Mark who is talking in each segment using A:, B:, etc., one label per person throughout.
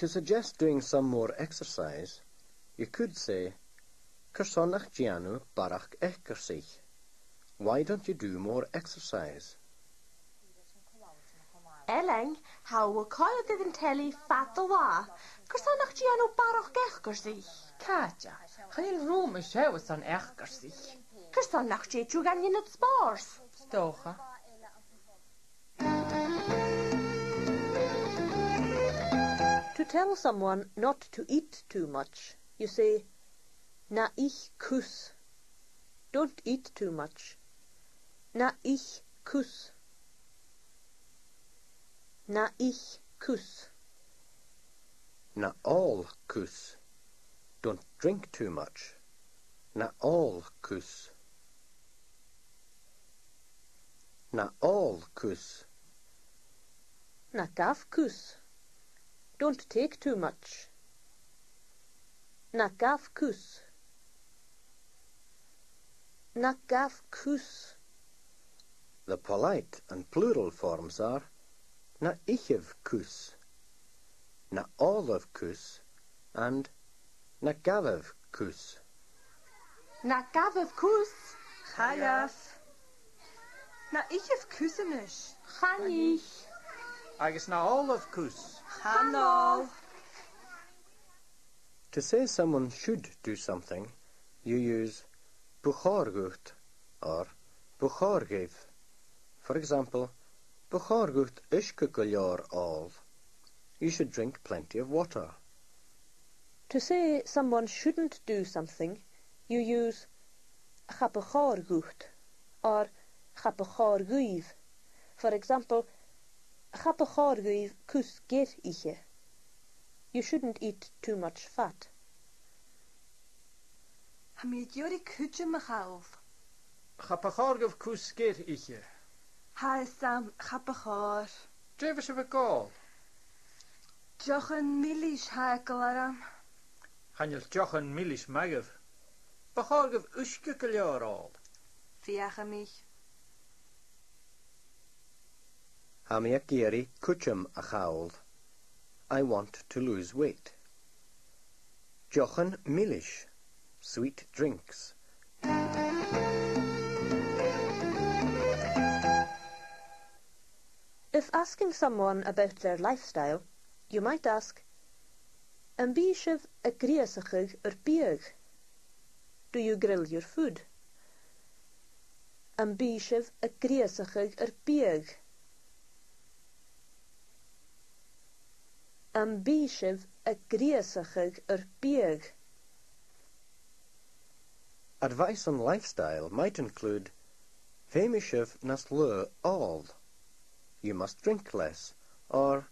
A: To suggest doing some more exercise, you could say, Cursonach Gianu barach echkersich. Why don't you do more exercise?
B: Ellen, how will call it in telly fat the wa? Cursonach Gianu barach echkersich.
C: Katja, gaan je roemen zelfs dan echkersich?
B: Cursonach Gianu gan je not spars.
C: Stocha.
D: To tell someone not to eat too much, you say, na ich kus. Don't eat too much. Na ich kus. Na ich kus.
A: Na all kus. Don't drink too much. Na all kus. Na all kus.
D: Na gav kus. Don't take too much. Na gav kus. Na gav kus.
A: The polite and plural forms are na ichev kus, na olive kus, and na gavev kus.
B: Na gavev kus.
E: Chayaf. Na ichef kusenish.
B: Chanich.
F: Agus na olive kus.
E: Chano.
A: To say someone should do something, you use buchorgut or buchorgev. For example, buchorgut ishkukulyor all. You should drink plenty of water.
D: To say someone shouldn't do something, you use chapachorgut or chapachorguiv. For example, chapachorguiv kus get iche. You shouldn't eat too much fat.
E: Hamid yori kuche machauv.
F: Chapachorgov kus ger iche.
E: Hai sam chapachor.
F: Drevis of a gall.
E: Jochen milish haekalaram.
F: Hanjel jochen milish magev. Bachorgov ushkukulyor all.
E: Fiachamich.
A: Hamiakiri kuchum achauld. I want to lose weight. Jochen milish. Sweet drinks.
D: If asking someone about their lifestyle, you might ask, An bísih a gríasachig biag? Do you grill your food? An bísih a gríasachig biag? An bísih a gríasachig biag?
A: Advice on lifestyle might include Féimisih nas lua all. You must drink less, or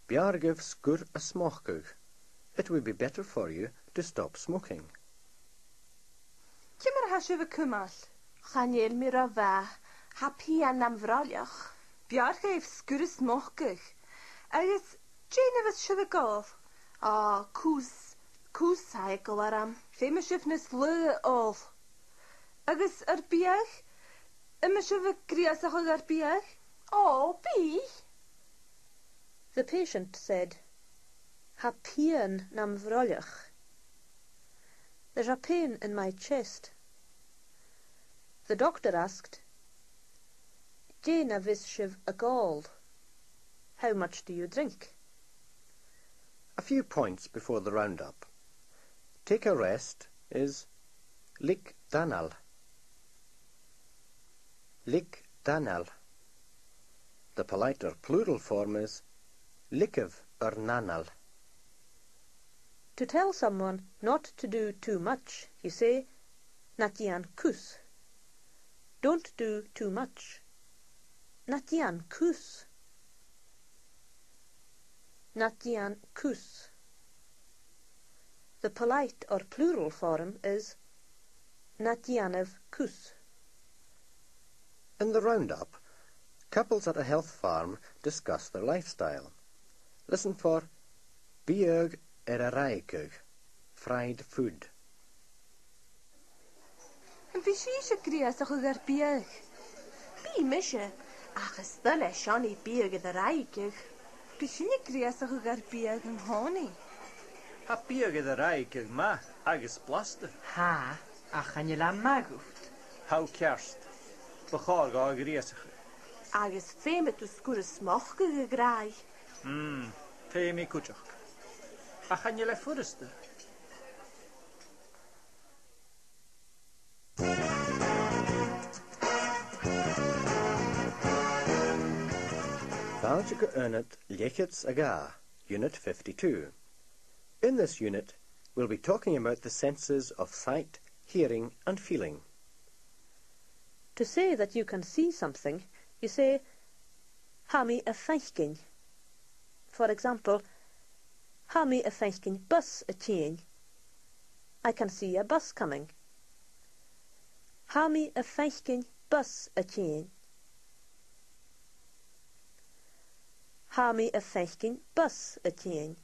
A: Bjargif skur a smochig. It would be better for you to stop smoking.
E: Kimmer hashuva kumal.
B: Chanel mi rava. Happy an am vraliach.
E: Bjargeef skur a smochig. Agus Janevis shuva golf.
B: Ah, koos hai gwaram.
E: Féimisih nas lua all. Agus biag? Imishuva gríasachig biag?
B: Oh, bee.
D: The patient said, Ha pean nam vroliach. There's a pain in my chest. The doctor asked, Jana vishiv a gall. How much do you drink?
A: A few points before the roundup. Take a rest is lik danal. Lik danal. The politer plural form is likev nanal.
D: To tell someone not to do too much, you say, Natian kus. Don't do too much. Natian kus. Natian kus. The polite or plural form is Natianev kus.
A: In the roundup, couples at a health farm discuss their lifestyle. Listen for Biog raikig, fried food.
E: En vishisha gríasachig biag?
B: Bee mishe. Ach, is the shani bieg the raikig.
E: Bysyn I gries ag ar biag yn honi.
F: Ha biag idd yr aig ag ma, agus blaster.
C: Ha, a chan je la magwft.
F: Hau kerst. Bechorg ag riesach.
B: Agus féime tú sgur smochge gegraai.
F: Fe mi kutjach. A chan je le furste.
A: Valjaga Ernit Liechits Aga, Unit 52. In this unit, we'll be talking about the senses of sight, hearing, and feeling.
D: To say that you can see something, you say, ha mi a feichgin. For example, ha mi a feichgin bus a chien. I can see a bus coming. Ha mi a feichgin bus a chien. Ha mi a feichgin bus a chien.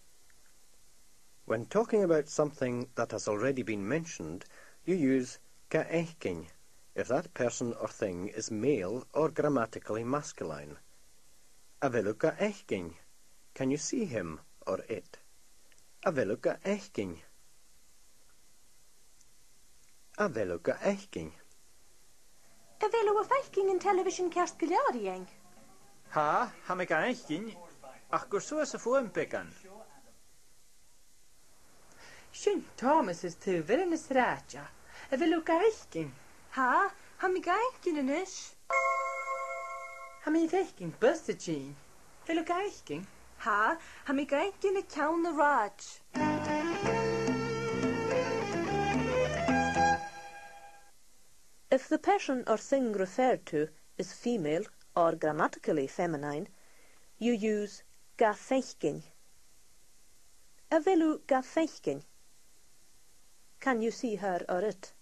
A: When talking about something that has already been mentioned, you use ga eichgin if that person or thing is male or grammatically masculine. Avilu ga eichgin. Can you see him or it? Avilu ga eichgin. Avilu ga eichgin.
B: Avilu a feichgin in television kerst geliarieng.
F: Ha mi ga eichgin, ach gur soas a fuam pekan.
C: Syn Thomas is tu vir in is raadja. A vil ook eichking.
E: Ha mi gaelgyn yn ish.
C: Ha mi eichking bus a chien. Vil ook eichking.
E: Ha mi gaelgyn y cawn y raj.
D: If the person or thing referred to is female or grammatically feminine, you use ga feichgin. Avilu ga feichgin. Can you see her or it?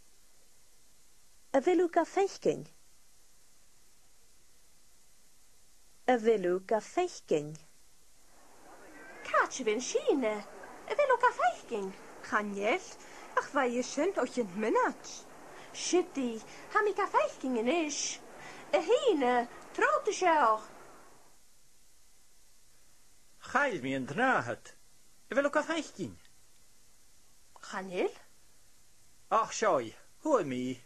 D: Avilu ga feichgin. Avilu ga feichgin.
B: Katje vin Schiene. Avilu ga feichgin.
E: Chanel, ach wa je syn o'ch yn mynach.
B: Shitty, ha mi ga feichgin in ish. A hine, troute sjouw.
F: Gail mi yn drahat. Wil ook a feichgin.
B: Chanel?
F: Ach sjoi, hoe mi?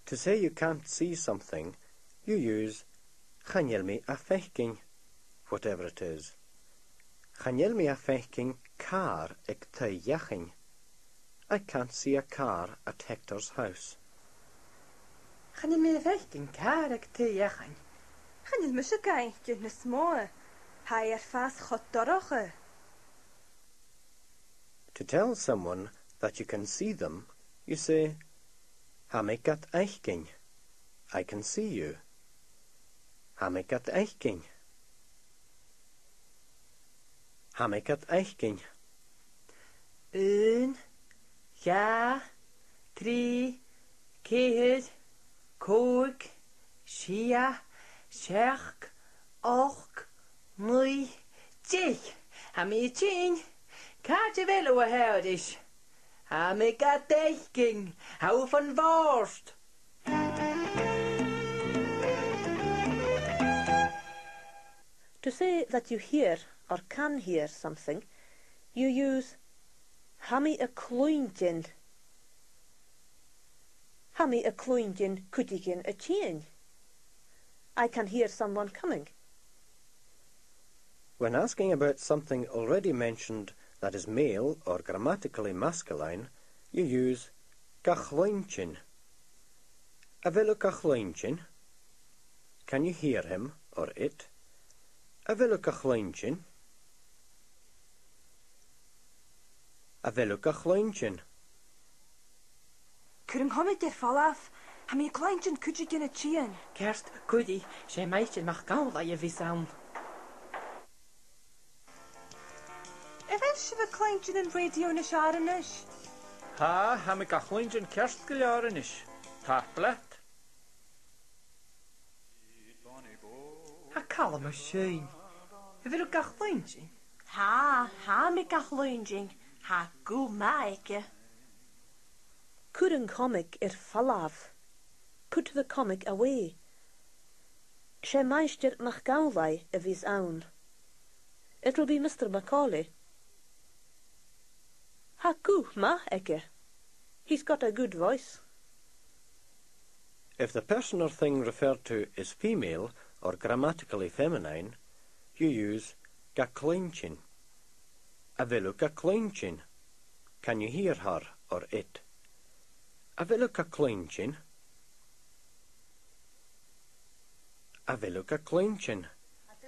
A: To say you can't see something, you use chanel mi a feichgin, whatever it is. Chanel mi a feichgin car ag te yaching. I can't see a car at Hector's house.
C: Chan je mi eichking karak te jachan.
E: Chanel mis y gaelgyn y smoa. Ha fas chodoroche.
A: To tell someone that you can see them, you say, ha mi gat eichgin. I can see you. Ha mi gat eichgin. Ha mi gat eichgin.
C: Un, ja, 3, 4, 5, 6, 7, 8, 9, 10. Ha mi 10. Kaartje willen we houdis. Ha mi gat eichking. Hou van worst.
D: To say that you hear or can hear something, you use ha mi a cloingin. Ha mi a cloingin kutigin a chien. I can hear someone coming.
A: When asking about something already mentioned that is male or grammatically masculine, you use gachloinchin. Avilu gachloinchin. Can you hear him or it? Avilu gachloinchin. Avilu gachloinchin.
E: Cwrng homid i'r falaf. Ha mi glaintyn cwtsigyn y chien.
C: Kerst, goedie, zij meisje mag gauw dat je visaun.
E: Efes fy glaintyn yn radio yn y siaranish.
F: Ha mi ga chlointje kerst geliarenish. Taplet.
C: Ha kalm a schön. Je wil ook een kleintje.
B: Ha mi ga chloinging. Ha go maike.
D: Cwrng comic falaf. Put the comic away. She meister mag gauwai a vis aun. It'll be Mr. Macaulay. Ha goo ma eke. He's got a good voice.
A: If the person or thing referred to is female or grammatically feminine, you use ga cleinchin. Avilu ga cleinchin. Can you hear her or it? Avilu ga cleinchin. Avilu ga cleinchin.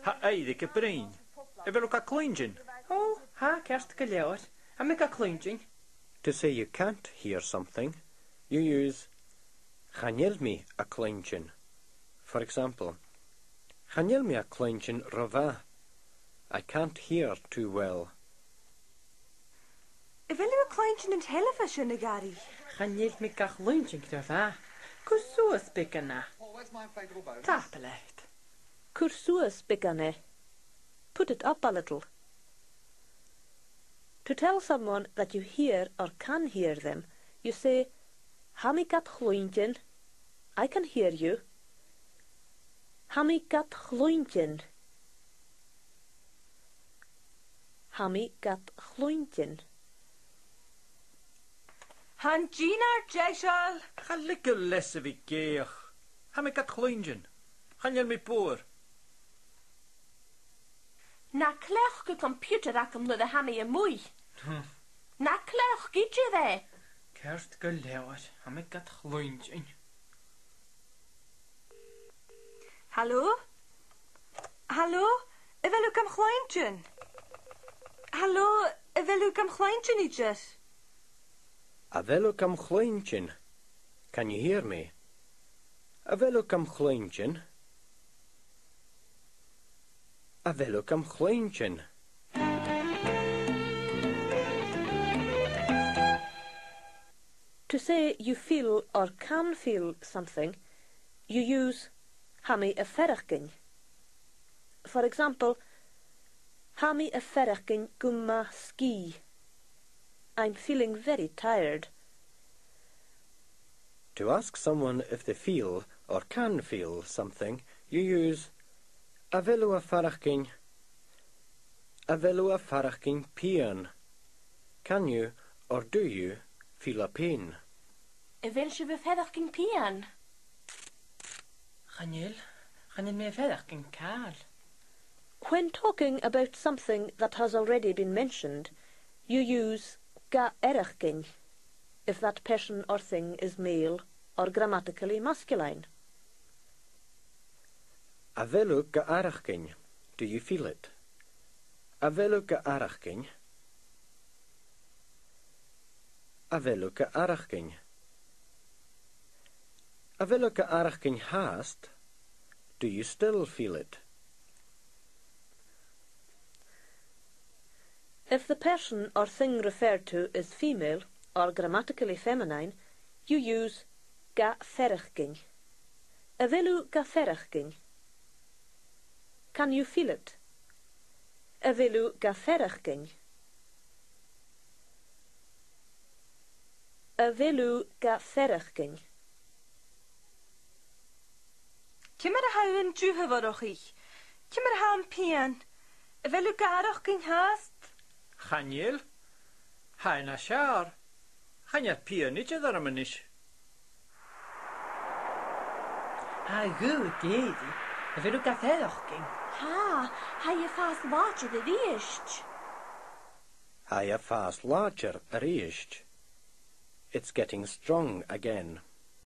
F: Ha eidig y brain. Efo ga cleangin.
C: Oh, ha kerst galeor. Ha me ga cleangin.
A: To say you can't hear something, you use chanel mi a cleinchin. For example, chanel mi a cleinchin rova. I can't hear too well.
E: Wil u een kleintje in television, Gary?
C: Chanel me ga cleangin gyda. Cwsws bygana. Tapeleit.
D: Cursuas bigane. Put it up a little. To tell someone that you hear or can hear them, you say, Hami gat chloinjin. I can hear you. Hami gat chloinjin. Hami gat chloinjin.
E: Han Gina Jeshal.
F: Ga lekker lessen wie geeg. Ha me ga cleangin. Chanel mi boer.
B: Na clech go computer ac ymlwyd y hami y mwy. Na clech gyd i dde.
C: Kerst galeor. Ha me ga cleangin.
E: Hallo? Hallo? Wil u een kleintje? Hallo? Wil u een kleintje niet?
A: Avilu gam cleinchin. Can you hear me? Avilu gam cleinchin. Avilu gam cleinchin.
D: To say you feel or can feel something, you use hami a ferachgin. For example, hami a ferachgin gumma ski. I'm feeling very tired.
A: To ask someone if they feel or can feel something, you use avilu a farachgin. Avilu a farachgin pian. Can you or do you feel a pain?
B: Y fel sy'n fydd gyn pian.
C: Chanel me fedach gyn cael.
D: When talking about something that has already been mentioned, you use ga erachgin if that person or thing is male or grammatically masculine.
A: Avilu ga arachgin. Do you feel it? Avilu ga arachgin. Avilu ga arachgin. Avilu ga arachgin hast. Do you still feel it?
D: If the person or thing referred to is female or grammatically feminine, you use ga ferachgin. Avilu ga ferachgin. Can you feel it? Avilu ga ferachgin. Avilu ga ferachgin.
E: Cymmer a hawn drwy hyfodwch chi. Cymmer a hawn pian. Wil u garach gyn haast?
F: Chanel? Hai na siar. Chanel pianitje daar maar niet.
C: Ha goed, Gedi. Wil u ga fedach gyn.
B: Ha y ffas watch y ddiest.
A: Higher fast larger a reached. It's getting strong again.